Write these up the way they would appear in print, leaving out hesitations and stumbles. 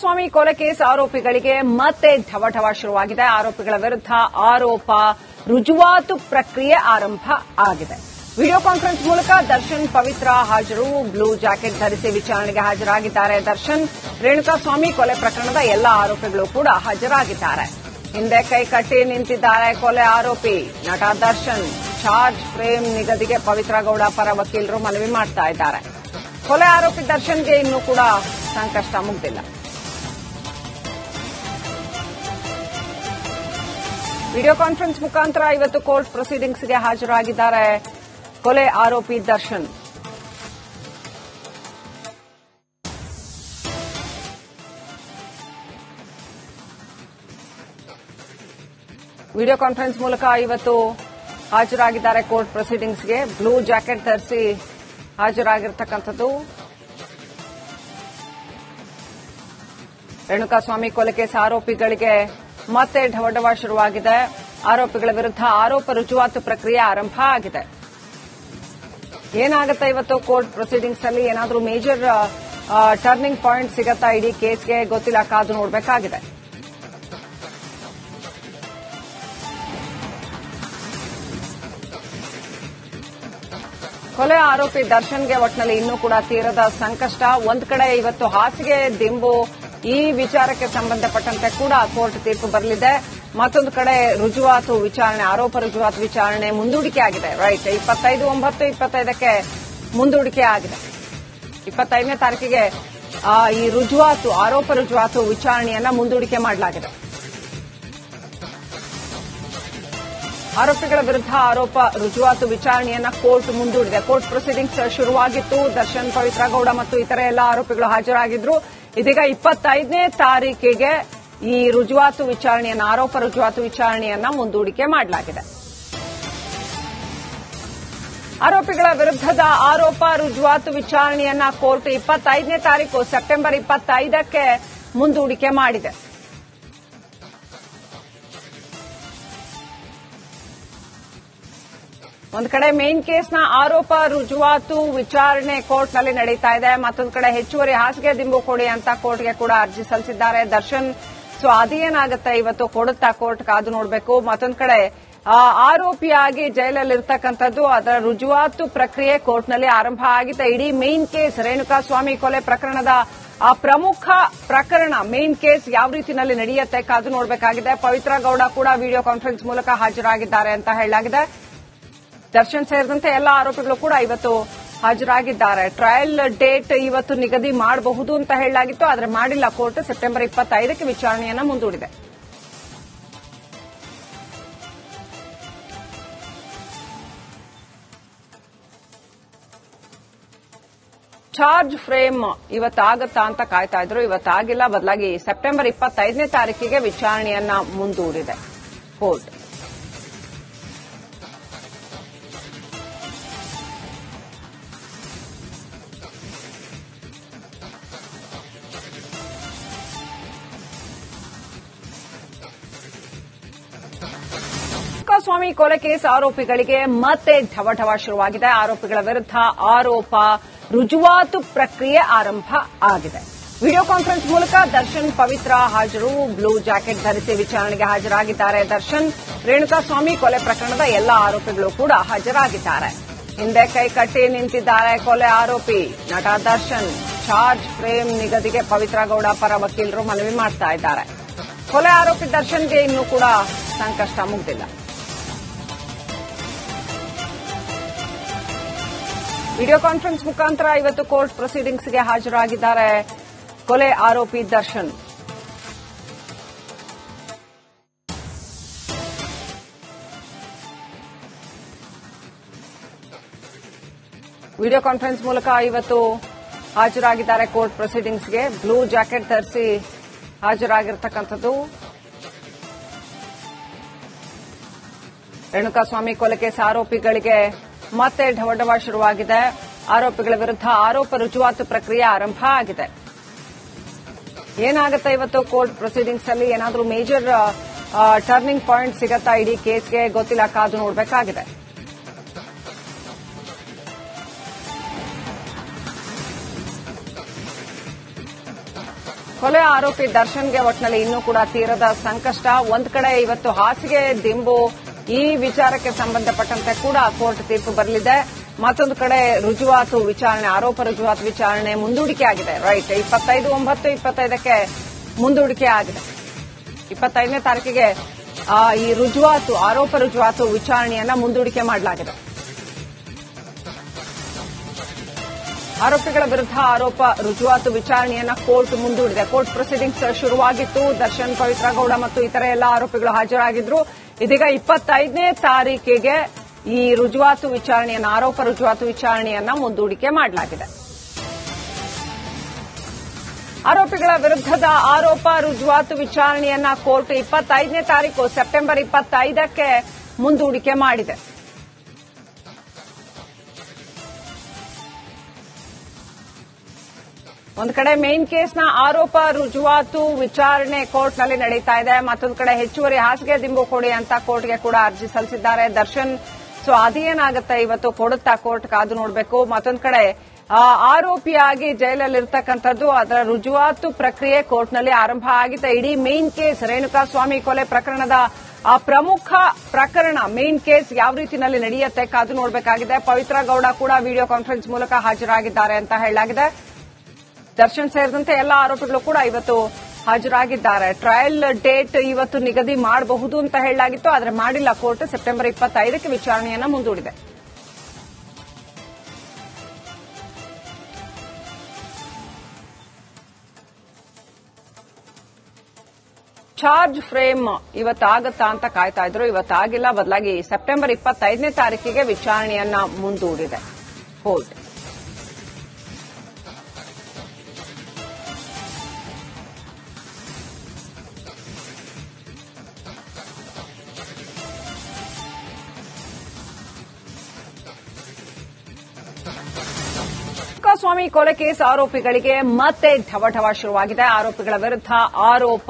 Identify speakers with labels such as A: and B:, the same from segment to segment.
A: ರೇಣುಕಾಸ್ವಾಮಿ ಕೊಲೆ ಕೇಸ್ ಆರೋಪಿಗಳಿಗೆ ಮತ್ತೆ ಢವಢವ ಶುರುವಾಗಿದೆ. ಆರೋಪಿಗಳ ವಿರುದ್ಧ ಆರೋಪ ರುಜುವಾತು ಪ್ರಕ್ರಿಯೆ ಆರಂಭ ಆಗಿದೆ. ವಿಡಿಯೋ ಕಾನ್ಫರೆನ್ಸ್ ಮೂಲಕ ದರ್ಶನ್ ಪವಿತ್ರ ಹಾಜರು. ಬ್ಲೂ ಜಾಕೆಟ್ ಧರಿಸಿ ವಿಚಾರಣೆಗೆ ಹಾಜರಾಗಿದ್ದಾರೆ ದರ್ಶನ್. ರೇಣುಕಾಸ್ವಾಮಿ ಕೊಲೆ ಪ್ರಕರಣದ ಎಲ್ಲ ಆರೋಪಿಗಳು ಕೂಡ ಹಾಜರಾಗಿದ್ದಾರೆ. ಹಿಂದೆ ಕೈ ಕಟ್ಟಿ ನಿಂತಿದ್ದಾರೆ ಕೊಲೆ ಆರೋಪಿ ನಟ ದರ್ಶನ್. ಚಾರ್ಜ್ ಫ್ರೇಮ್ ನಿಗದಿಗೆ ಪವಿತ್ರ ಗೌಡ ಪರ ವಕೀಲರು ಮನವಿ ಮಾಡ್ತಾ ಇದ್ದಾರೆ. ಕೊಲೆ ಆರೋಪಿ ದರ್ಶನ್ಗೆ ಇನ್ನೂ ಕೂಡ ಸಂಕಷ್ಟ ಮುಗ್ದಿಲ್ಲ. ವಿಡಿಯೋ ಕಾನ್ಫರೆನ್ಸ್ ಮುಖಾಂತರ ಇವತ್ತು ಕೋರ್ಟ್ ಪ್ರೊಸೀಡಿಂಗ್ಸ್ಗೆ ಹಾಜರಾಗಿದ್ದಾರೆ ಕೊಲೆ ಆರೋಪಿ ದರ್ಶನ್. ವಿಡಿಯೋ ಕಾನ್ಫರೆನ್ಸ್ ಮೂಲಕ ಇವತ್ತು ಹಾಜರಾಗಿದ್ದಾರೆ ಕೋರ್ಟ್ ಪ್ರೊಸೀಡಿಂಗ್ಸ್ಗೆ. ಬ್ಲೂ ಜಾಕೆಟ್ ಧರಿಸಿ ಹಾಜರಾಗಿರ್ತಕ್ಕಂಥದ್ದು. ರೇಣುಕಾಸ್ವಾಮಿ ಕೊಲೆ ಕೇಸ್ ಆರೋಪಿಗಳಿಗೆ ಮತ್ತೆ ಢವಢವ ಶುರುವಾಗಿದೆ. ಆರೋಪಿಗಳ ವಿರುದ್ಧ ಆರೋಪ ರುಜುವಾತು ಪ್ರಕ್ರಿಯೆ ಆರಂಭ ಆಗಿದೆ. ಏನಾಗುತ್ತೆ ಇವತ್ತು ಕೋರ್ಟ್ ಪ್ರೊಸೀಡಿಂಗ್ಸ್ ಅಲ್ಲಿ? ಏನಾದರೂ ಮೇಜರ್ ಟರ್ನಿಂಗ್ ಪಾಯಿಂಟ್ ಸಿಗತ್ತಾ ಇಡೀ ಕೇಸ್ಗೆ? ಗೊತ್ತಿಲ್ಲ, ಕಾದು ನೋಡಬೇಕಾಗಿದೆ. ಕೊಲೆ ಆರೋಪಿ ದರ್ಶನ್ಗೆ ಒಟ್ಟಿನಲ್ಲಿ ಇನ್ನೂ ಕೂಡ ತೀರದ ಸಂಕಷ್ಟ. ಒಂದ್ ಕಡೆ ಇವತ್ತು ಹಾಸಿಗೆ ದಿಂಬು ಈ ವಿಚಾರಕ್ಕೆ ಸಂಬಂಧಪಟ್ಟಂತೆ ಕೂಡ ಕೋರ್ಟ್ ತೀರ್ಪು ಬರಲಿದೆ. ಮತ್ತೊಂದು ಕಡೆ ರುಜುವಾತು ವಿಚಾರಣೆ, ಆರೋಪ ರುಜುವಾತು ವಿಚಾರಣೆ ಮುಂದೂಡಿಕೆ ಆಗಿದೆ. ರೈಟ್, 25/9/25ಕ್ಕೆ ಮುಂದೂಡಿಕೆ ಆಗಿದೆ. 25ನೇ ತಾರೀಕಿಗೆ ಈ ರುಜುವಾತು, ಆರೋಪ ರುಜುವಾತು ವಿಚಾರಣೆಯನ್ನ ಮುಂದೂಡಿಕೆ ಮಾಡಲಾಗಿದೆ. ಆರೋಪಿಗಳ ವಿರುದ್ಧ ಆರೋಪ ರುಜುವಾತು ವಿಚಾರಣೆಯನ್ನ ಕೋರ್ಟ್ ಮುಂದೂಡಿದೆ. ಕೋರ್ಟ್ ಪ್ರೊಸೀಡಿಂಗ್ಸ್ ಶುರುವಾಗಿತ್ತು. ದರ್ಶನ್, ಪವಿತ್ರ ಗೌಡ ಮತ್ತು ಇತರೆ ಎಲ್ಲ ಆರೋಪಿಗಳು ಹಾಜರಾಗಿದ್ರು. ಇದೀಗ 25ನೇ ತಾರೀಕಿಗೆ ಈ ರುಜುವಾತು ವಿಚಾರಣೆಯನ್ನ, ಆರೋಪ ರುಜುವಾತು ವಿಚಾರಣೆಯನ್ನ ಮುಂದೂಡಿಕೆ ಮಾಡಲಾಗಿದೆ. ಆರೋಪಿಗಳ ವಿರುದ್ಧದ ಆರೋಪ ರುಜುವಾತು ವಿಚಾರಣೆಯನ್ನ ಕೋರ್ಟ್ 25ನೇ ತಾರೀಕು ಸೆಪ್ಟೆಂಬರ್ 25ಕ್ಕೆ ಮುಂದೂಡಿಕೆ ಮಾಡಿದೆ. ಒಂದು ಕಡೆ ಮೇನ್ ಕೇಸ್ನ ಆರೋಪ ರುಜುವಾತು ವಿಚಾರಣೆ ಕೋರ್ಟ್ನಲ್ಲಿ ನಡೀತಾ ಇದೆ. ಮತ್ತೊಂದು ಕಡೆ ಹೆಚ್ಚುವರಿ ಹಾಸಿಗೆ ದಿಂಬು ಕೊಡಿ ಅಂತ ಕೋರ್ಟ್ಗೆ ಕೂಡ ಅರ್ಜಿ ಸಲ್ಲಿಸಿದ್ದಾರೆ ದರ್ಶನ್. ಸೊ ಅದೇನಾಗುತ್ತೆ ಇವತ್ತು, ಕೊಡುತ್ತಾ ಕೋರ್ಟ್, ಕಾದು ನೋಡಬೇಕು. ಮತ್ತೊಂದು ಕಡೆ ಆರೋಪಿಯಾಗಿ ಜೈಲಲ್ಲಿರ್ತಕ್ಕಂಥದ್ದು, ಅದರ ರುಜುವಾತು ಪ್ರಕ್ರಿಯೆ ಕೋರ್ಟ್ನಲ್ಲಿ ಆರಂಭ ಆಗಿದೆ. ಇಡೀ ಮೇನ್ ಕೇಸ್, ರೇಣುಕಾಸ್ವಾಮಿ ಕೊಲೆ ಪ್ರಕರಣದ ಆ ಪ್ರಮುಖ ಪ್ರಕರಣ, ಮೇನ್ ಕೇಸ್ ಯಾವ ರೀತಿಯಲ್ಲಿ ನಡೆಯುತ್ತೆ ಕಾದು ನೋಡಬೇಕಾಗಿದೆ. ಪವಿತ್ರ ಗೌಡ ಕೂಡ ವಿಡಿಯೋ ಕಾನ್ಫರೆನ್ಸ್ ಮೂಲಕ ಹಾಜರಾಗಿದ್ದಾರೆ ಅಂತ ಹೇಳಲಾಗಿದೆ. ದರ್ಶನ್ ಸೇರಿದಂತೆ ಎಲ್ಲ ಆರೋಪಿಗಳು ಕೂಡ ಇವತ್ತು ಹಾಜರಾಗಿದ್ದಾರೆ. ಟ್ರಯಲ್ ಡೇಟ್ ಇವತ್ತು ನಿಗದಿ ಮಾಡಬಹುದು ಅಂತ ಹೇಳಲಾಗಿತ್ತು, ಆದರೆ ಮಾಡಿಲ್ಲ ಕೋರ್ಟ್. ಸೆಪ್ಟೆಂಬರ್ 25ಕ್ಕೆ ವಿಚಾರಣೆಯನ್ನ ಮುಂದೂಡಿದೆ. ಚಾರ್ಜ್ ಫ್ರೇಮ್ ಇವತ್ತಾಗುತ್ತಾ ಅಂತ ಕಾಯ್ತಾ ಇದ್ರು. ಇವತ್ತಾಗಿಲ್ಲ, ಬದಲಾಗಿ ಸೆಪ್ಟೆಂಬರ್ 25ನೇ ತಾರೀಕಿಗೆ ವಿಚಾರಣೆಯನ್ನ ಮುಂದೂಡಿದೆ ಕೋರ್ಟ್. ರೇಣುಕಾಸ್ವಾಮಿ ಕೊಲೆ ಕೇಸ್ ಆರೋಪಿಗಳಿಗೆ ಮತ್ತೆ ಢವಢವ ಶುರುವಾಗಿದೆ. ಆರೋಪಿಗಳ ವಿರುದ್ಧ ಆರೋಪ ರುಜುವಾತು ಪ್ರಕ್ರಿಯೆ ಆರಂಭ ಆಗಿದೆ. ವಿಡಿಯೋ ಕಾನ್ಫರೆನ್ಸ್ ಮೂಲಕ ದರ್ಶನ್, ಪವಿತ್ರ ಹಾಜರು. ಬ್ಲೂ ಜಾಕೆಟ್ ಧರಿಸಿ ವಿಚಾರಣೆಗೆ ಹಾಜರಾಗಿದ್ದಾರೆ ದರ್ಶನ್. ರೇಣುಕಾಸ್ವಾಮಿ ಕೊಲೆ ಪ್ರಕರಣದ ಎಲ್ಲ ಆರೋಪಿಗಳು ಕೂಡ ಹಾಜರಾಗಿದ್ದಾರೆ. ಹಿಂದೆ ಕೈ ಕಟ್ಟಿ ನಿಂತಿದ್ದಾರೆ ಕೊಲೆ ಆರೋಪಿ ನಟ ದರ್ಶನ್. ಚಾರ್ಜ್ ಫ್ರೇಮ್ ನಿಗದಿಗೆ ಪವಿತ್ರ ಗೌಡ ಪರ ವಕೀಲರು ಮನವಿ ಮಾಡ್ತಾ ಇದ್ದಾರೆ. ಕೊಲೆ ಆರೋಪಿ ದರ್ಶನ್ಗೆ ಇನ್ನೂ ಕೂಡ ಸಂಕಷ್ಟ ಮುಗ್ದಿಲ್ಲ. ವಿಡಿಯೋ ಕಾನ್ಫರೆನ್ಸ್ ಮುಖಾಂತರ ಇವತ್ತು ಕೋರ್ಟ್ ಪ್ರೊಸೀಡಿಂಗ್ಸ್ಗೆ ಹಾಜರಾಗಿದ್ದಾರೆ ಕೊಲೆ ಆರೋಪಿ ದರ್ಶನ್. ವಿಡಿಯೋ ಕಾನ್ಫರೆನ್ಸ್ ಮೂಲಕ ಇವತ್ತು ಹಾಜರಾಗಿದ್ದಾರೆ ಕೋರ್ಟ್ ಪ್ರೊಸೀಡಿಂಗ್ಸ್ಗೆ. ಬ್ಲೂ ಜಾಕೆಟ್ ಧರಿಸಿ ಹಾಜರಾಗಿರ್ತಕ್ಕಂಥದ್ದು. ರೇಣುಕಾಸ್ವಾಮಿ ಕೊಲೆ ಕೇಸ್ ಆರೋಪಿಗಳಿಗೆ ಮತ್ತೆ ಢವಢವ ಶುರುವಾಗಿದೆ. ಆರೋಪಿಗಳ ವಿರುದ್ಧ ಆರೋಪ ರುಜುವಾತು ಪ್ರಕ್ರಿಯೆ ಆರಂಭ ಆಗಿದೆ. ಏನಾಗುತ್ತೆ ಇವತ್ತು ಕೋರ್ಟ್ ಪ್ರೊಸೀಡಿಂಗ್ಸ್ ಅಲ್ಲಿ? ಏನಾದರೂ ಮೇಜರ್ ಟರ್ನಿಂಗ್ ಪಾಯಿಂಟ್ ಸಿಗತ್ತಾ ಇಡೀ ಕೇಸ್ಗೆ? ಗೊತ್ತಿಲ್ಲ, ಕಾದು ನೋಡಬೇಕಾಗಿದೆ. ಕೊಲೆ ಆರೋಪಿ ದರ್ಶನ್ಗೆ ಒಟ್ಟಿನಲ್ಲಿ ಇನ್ನೂ ಕೂಡ ತೀರದ ಸಂಕಷ್ಟ. ಒಂದ್ ಕಡೆ ಇವತ್ತು ಹಾಸಿಗೆ ದಿಂಬು ಈ ವಿಚಾರಕ್ಕೆ ಸಂಬಂಧಪಟ್ಟಂತೆ ಕೂಡ ಕೋರ್ಟ್ ತೀರ್ಪು ಬರಲಿದೆ. ಮತ್ತೊಂದು ಕಡೆ ರುಜುವಾತು ವಿಚಾರಣೆ, ಆರೋಪ ರುಜುವಾತು ವಿಚಾರಣೆ ಮುಂದೂಡಿಕೆ ಆಗಿದೆ. ರೈಟ್, 25/9/25ಕ್ಕೆ ಮುಂದೂಡಿಕೆ ಆಗಿದೆ. 25ನೇ ತಾರೀಕಿಗೆ ಈ ರುಜುವಾತು, ಆರೋಪ ರುಜುವಾತು ವಿಚಾರಣೆಯನ್ನ ಮುಂದೂಡಿಕೆ ಮಾಡಲಾಗಿದೆ. ಆರೋಪಿಗಳ ವಿರುದ್ಧ ಆರೋಪ ರುಜುವಾತು ವಿಚಾರಣೆಯನ್ನ ಕೋರ್ಟ್ ಮುಂದೂಡಿದೆ. ಕೋರ್ಟ್ ಪ್ರೊಸೀಡಿಂಗ್ಸ್ ಶುರುವಾಗಿತ್ತು. ದರ್ಶನ್, ಪವಿತ್ರ ಗೌಡ ಮತ್ತು ಇತರೆ ಎಲ್ಲ ಆರೋಪಿಗಳು ಹಾಜರಾಗಿದ್ರು. ಇದೀಗ 25ನೇ ತಾರೀಕಿಗೆ ಈ ರುಜುವಾತು ವಿಚಾರಣೆಯನ್ನ, ಆರೋಪ ರುಜುವಾತು ವಿಚಾರಣೆಯನ್ನ ಮುಂದೂಡಿಕೆ ಮಾಡಲಾಗಿದೆ. ಆರೋಪಿಗಳ ವಿರುದ್ಧದ ಆರೋಪ ರುಜುವಾತು ವಿಚಾರಣೆಯನ್ನ ಕೋರ್ಟ್ 25ನೇ ತಾರೀಕು ಸೆಪ್ಟೆಂಬರ್ 25ಕ್ಕೆ ಮುಂದೂಡಿಕೆ ಮಾಡಿದೆ. ಒಂದು ಕಡೆ ಮೇನ್ ಕೇಸ್ನ ಆರೋಪ ರುಜುವಾತು ವಿಚಾರಣೆ ಕೋರ್ಟ್ನಲ್ಲಿ ನಡೀತಾ ಇದೆ. ಮತ್ತೊಂದು ಕಡೆ ಹೆಚ್ಚುವರಿ ಹಾಸಿಗೆ ದಿಂಬು ಕೊಡಿ ಅಂತ ಕೋರ್ಟ್ಗೆ ಕೂಡ ಅರ್ಜಿ ಸಲ್ಲಿಸಿದ್ದಾರೆ ದರ್ಶನ್. ಸೊ ಅದೇನಾಗುತ್ತೆ ಇವತ್ತು, ಕೊಡುತ್ತಾ ಕೋರ್ಟ್ ಕಾದು ನೋಡಬೇಕು. ಮತ್ತೊಂದು ಕಡೆ ಆರೋಪಿಯಾಗಿ ಜೈಲಲ್ಲಿರ್ತಕ್ಕಂಥದ್ದು, ಅದರ ರುಜುವಾತು ಪ್ರಕ್ರಿಯೆ ಕೋರ್ಟ್ನಲ್ಲಿ ಆರಂಭ ಆಗಿದೆ. ಇಡೀ ಮೇನ್ ಕೇಸ್, ರೇಣುಕಾಸ್ವಾಮಿ ಕೊಲೆ ಪ್ರಕರಣದ ಆ ಪ್ರಮುಖ ಪ್ರಕರಣ, ಮೇನ್ ಕೇಸ್ ಯಾವ ರೀತಿಯಲ್ಲಿ ನಡೆಯುತ್ತೆ ಕಾದು ನೋಡಬೇಕಾಗಿದೆ. ಪವಿತ್ರ ಗೌಡ ಕೂಡ ವಿಡಿಯೋ ಕಾನ್ಫರೆನ್ಸ್ ಮೂಲಕ ಹಾಜರಾಗಿದ್ದಾರೆ ಅಂತ ಹೇಳಲಾಗಿದೆ. ದರ್ಶನ್ ಸೇರಿದಂತೆ ಎಲ್ಲ ಆರೋಪಿಗಳು ಕೂಡ ಇವತ್ತು ಹಾಜರಾಗಿದ್ದಾರೆ. ಟ್ರಯಲ್ ಡೇಟ್ ಇವತ್ತು ನಿಗದಿ ಮಾಡಬಹುದು ಅಂತ ಹೇಳಲಾಗಿತ್ತು, ಆದರೆ ಮಾಡಿಲ್ಲ. ಕೋರ್ಟ್ ಸೆಪ್ಟೆಂಬರ್ 25ಕ್ಕೆ ವಿಚಾರಣೆಯನ್ನ ಮುಂದೂಡಿದೆ. ಚಾರ್ಜ್ ಫ್ರೇಮ್ ಇವತ್ತಾಗತ್ತಾ ಅಂತ ಕಾಯ್ತಾ ಇದ್ರು. ಇವತ್ತಾಗಿಲ್ಲ, ಬದಲಾಗಿ ಸೆಪ್ಟೆಂಬರ್ 25ನೇ ತಾರೀಕಿಗೆ ವಿಚಾರಣೆಯನ್ನ ಮುಂದೂಡಿದೆ ಕೋರ್ಟ್. ಸ್ವಾಮಿ ಕೊಲೆ ಕೇಸ್ ಆರೋಪಿಗಳಿಗೆ ಮತ್ತೆ ಢವಢವ ಶುರುವಾಗಿದೆ. ಆರೋಪಿಗಳ ವಿರುದ್ಧ ಆರೋಪ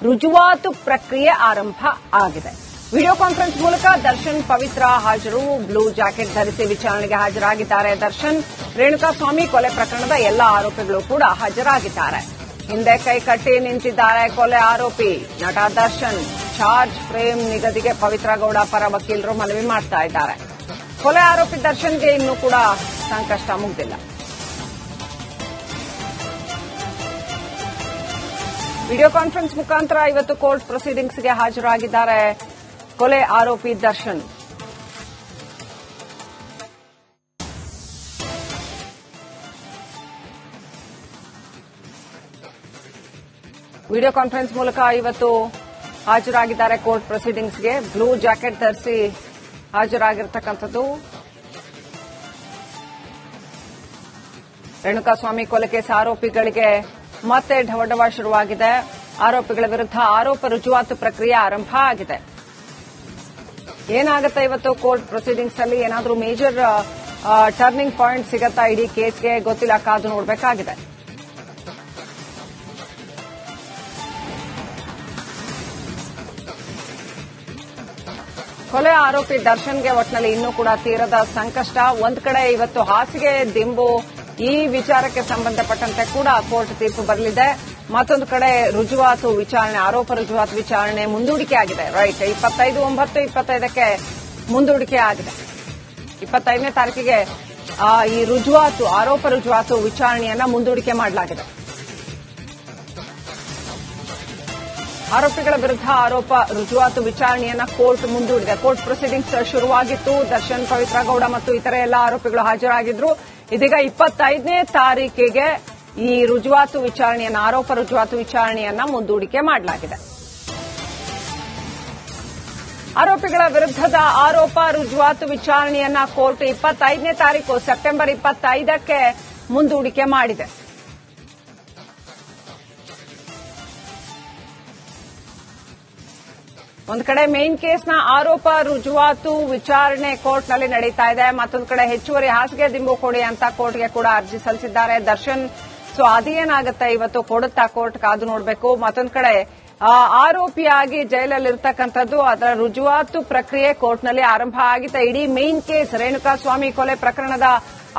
A: ರುಜುವಾತು ಪ್ರಕ್ರಿಯೆ ಆರಂಭ ಆಗಿದೆ. ವಿಡಿಯೋ ಕಾನ್ಫರೆನ್ಸ್ ಮೂಲಕ ದರ್ಶನ್, ಪವಿತ್ರ ಹಾಜರು. ಬ್ಲೂ ಜಾಕೆಟ್ ಧರಿಸಿ ವಿಚಾರಣೆಗೆ ಹಾಜರಾಗಿದ್ದಾರೆ ದರ್ಶನ್. ರೇಣುಕಾಸ್ವಾಮಿ ಕೊಲೆ ಪ್ರಕರಣದ ಎಲ್ಲ ಆರೋಪಿಗಳು ಕೂಡ ಹಾಜರಾಗಿದ್ದಾರೆ. ಹಿಂದೆ ಕೈ ಕಟ್ಟಿ ನಿಂತಿದ್ದಾರೆ ಕೊಲೆ ಆರೋಪಿ ನಟ ದರ್ಶನ್. ಚಾರ್ಜ್ ಫ್ರೇಮ್ ನಿಗದಿಗೆ ಪವಿತ್ರ ಗೌಡ ಪರ ವಕೀಲರು ಮನವಿ ಮಾಡ್ತಾ ಇದ್ದಾರೆ. ಕೊಲೆ ಆರೋಪಿ ದರ್ಶನ್ಗೆ ಇನ್ನೂ ಕೂಡ ಸಂಕಷ್ಟ ಮುಗಿದಿಲ್ಲ. ವಿಡಿಯೋ ಕಾನ್ಫರೆನ್ಸ್ ಮುಖಾಂತರ ಇವತ್ತು ಕೋರ್ಟ್ ಪ್ರೊಸೀಡಿಂಗ್ಸ್ಗೆ ಹಾಜರಾಗಿದ್ದಾರೆ ಕೊಲೆ ಆರೋಪಿ ದರ್ಶನ್. ವಿಡಿಯೋ ಕಾನ್ಫರೆನ್ಸ್ ಮೂಲಕ ಇವತ್ತು ಹಾಜರಾಗಿದ್ದಾರೆ ಕೋರ್ಟ್ ಪ್ರೊಸೀಡಿಂಗ್ಸ್ಗೆ. ಬ್ಲೂ ಜಾಕೆಟ್ ಧರಿಸಿ ಹಾಜರಾಗಿರ್ತಕ್ಕಂಥದ್ದು. ರೇಣುಕಾಸ್ವಾಮಿ ಕೊಲೆ ಕೇಸ್ ಆರೋಪಿಗಳಿಗೆ ಮತ್ತೆ ಢವಢವ ಶುರುವಾಗಿದೆ. ಆರೋಪಿಗಳ ವಿರುದ್ಧ ಆರೋಪ ರುಜುವಾತು ಪ್ರಕ್ರಿಯೆ ಆರಂಭ ಆಗಿದೆ. ಏನಾಗುತ್ತೆ ಇವತ್ತು ಕೋರ್ಟ್ ಪ್ರೊಸೀಡಿಂಗ್ಸ್ ಅಲ್ಲಿ, ಏನಾದರೂ ಮೇಜರ್ ಟರ್ನಿಂಗ್ ಪಾಯಿಂಟ್ ಸಿಗತ್ತಾ ಇಡೀ ಕೇಸ್ಗೆ ಗೊತ್ತಿಲ್ಲ, ಕಾದು ನೋಡಬೇಕಾಗಿದೆ. ಕೊಲೆ ಆರೋಪಿ ದರ್ಶನ್ಗೆ ಒಟ್ಟಿನಲ್ಲಿ ಇನ್ನೂ ಕೂಡ ತೀರದ ಸಂಕಷ್ಟ. ಒಂದ್ ಕಡೆ ಇವತ್ತು ಹಾಸಿಗೆ ದಿಂಬು ಈ ವಿಚಾರಕ್ಕೆ ಸಂಬಂಧಪಟ್ಟಂತೆ ಕೂಡ ಕೋರ್ಟ್ ತೀರ್ಪು ಬರಲಿದೆ. ಮತ್ತೊಂದು ಕಡೆ ರುಜುವಾತು ವಿಚಾರಣೆ, ಆರೋಪ ರುಜುವಾತು ವಿಚಾರಣೆ ಮುಂದೂಡಿಕೆ ಆಗಿದೆ. ರೈಟ್, 25/9/25ಕ್ಕೆ ಮುಂದೂಡಿಕೆ ಆಗಿದೆ. 25ನೇ ತಾರೀಕಿಗೆ ಈ ರುಜುವಾತು, ಆರೋಪ ರುಜುವಾತು ವಿಚಾರಣೆಯನ್ನ ಮುಂದೂಡಿಕೆ ಮಾಡಲಾಗಿದೆ. ಆರೋಪಿಗಳ ವಿರುದ್ಧ ಆರೋಪ ರುಜುವಾತು ವಿಚಾರಣೆಯನ್ನ ಕೋರ್ಟ್ ಮುಂದೂಡಿದೆ. ಕೋರ್ಟ್ ಪ್ರೊಸೀಡಿಂಗ್ಸ್ ಶುರುವಾಗಿತ್ತು. ದರ್ಶನ್, ಪವಿತ್ರ ಗೌಡ ಮತ್ತು ಇತರೆ ಎಲ್ಲ ಆರೋಪಿಗಳು ಹಾಜರಾಗಿದ್ರು. ಇದೀಗ 25ನೇ ತಾರೀಕಿಗೆ ಈ ರುಜುವಾತು ವಿಚಾರಣೆಯನ್ನ, ಆರೋಪ ರುಜುವಾತು ವಿಚಾರಣೆಯನ್ನ ಮುಂದೂಡಿಕೆ ಮಾಡಲಾಗಿದೆ. ಆರೋಪಿಗಳ ವಿರುದ್ಧದ ಆರೋಪ ರುಜುವಾತು ವಿಚಾರಣೆಯನ್ನ ಕೋರ್ಟ್ 25ನೇ ತಾರೀಕು ಸೆಪ್ಟೆಂಬರ್ 25ಕ್ಕೆ ಮುಂದೂಡಿಕೆ ಮಾಡಿದೆ. ಒಂದು ಕಡೆ ಮೇನ್ ಕೇಸ್ನ ಆರೋಪ ರುಜುವಾತು ವಿಚಾರಣೆ ಕೋರ್ಟ್ನಲ್ಲಿ ನಡೀತಾ ಇದೆ. ಮತ್ತೊಂದು ಕಡೆ ಹೆಚ್ಚುವರಿ ಹಾಸಿಗೆ ದಿಂಬು ಕೊಡಿ ಅಂತ ಕೋರ್ಟ್ಗೆ ಕೂಡ ಅರ್ಜಿ ಸಲ್ಲಿಸಿದ್ದಾರೆ ದರ್ಶನ್. ಸೊ ಅದೇನಾಗುತ್ತೆ ಇವತ್ತು, ಕೊಡುತ್ತಾ ಕೋರ್ಟ್ ಕಾದು ನೋಡಬೇಕು. ಮತ್ತೊಂದು ಕಡೆ ಆರೋಪಿಯಾಗಿ ಜೈಲಲ್ಲಿರ್ತಕ್ಕಂಥದ್ದು, ಅದರ ರುಜುವಾತು ಪ್ರಕ್ರಿಯೆ ಕೋರ್ಟ್ನಲ್ಲಿ ಆರಂಭ ಆಗಿದೆ. ಇಡೀ ಮೇನ್ ಕೇಸ್, ರೇಣುಕಾಸ್ವಾಮಿ ಕೊಲೆ ಪ್ರಕರಣದ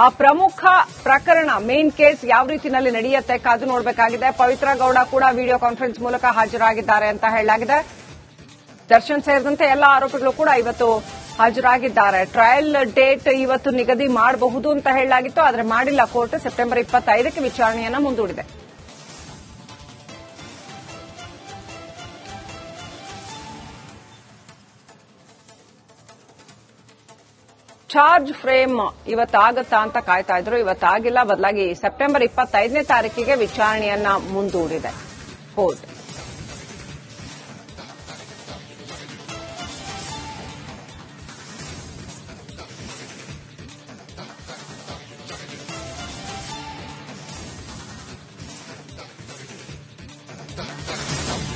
A: ಆ ಪ್ರಮುಖ ಪ್ರಕರಣ ಮೇನ್ ಕೇಸ್ ಯಾವ ರೀತಿಯಲ್ಲಿ ನಡೆಯುತ್ತೆ ಕಾದು ನೋಡಬೇಕಾಗಿದೆ. ಪವಿತ್ರ ಗೌಡ ಕೂಡ ವಿಡಿಯೋ ಕಾನ್ಫರೆನ್ಸ್ ಮೂಲಕ ಹಾಜರಾಗಿದ್ದಾರೆ ಅಂತ ಹೇಳಲಾಗಿದೆ. ದರ್ಶನ್ ಸೇರಿದಂತೆ ಎಲ್ಲ ಆರೋಪಿಗಳು ಕೂಡ ಇವತ್ತು ಹಾಜರಾಗಿದ್ದಾರೆ. ಟ್ರಯಲ್ ಡೇಟ್ ಇವತ್ತು ನಿಗದಿ ಮಾಡಬಹುದು ಅಂತ ಹೇಳಲಾಗಿತ್ತು, ಆದರೆ ಮಾಡಿಲ್ಲ ಕೋರ್ಟ್. ಸೆಪ್ಟೆಂಬರ್ 25ಕ್ಕೆ ವಿಚಾರಣೆಯನ್ನ ಮುಂದೂಡಿದೆ. ಚಾರ್ಜ್ ಫ್ರೇಮ್ ಇವತ್ತಾಗತ್ತಾ ಅಂತ ಕಾಯ್ತಾ ಇದ್ರು. ಇವತ್ತಾಗಿಲ್ಲ, ಬದಲಾಗಿ ಸೆಪ್ಟೆಂಬರ್ 25ನೇ ತಾರೀಕಿಗೆ ವಿಚಾರಣೆಯನ್ನ ಮುಂದೂಡಿದೆ ಕೋರ್ಟ್.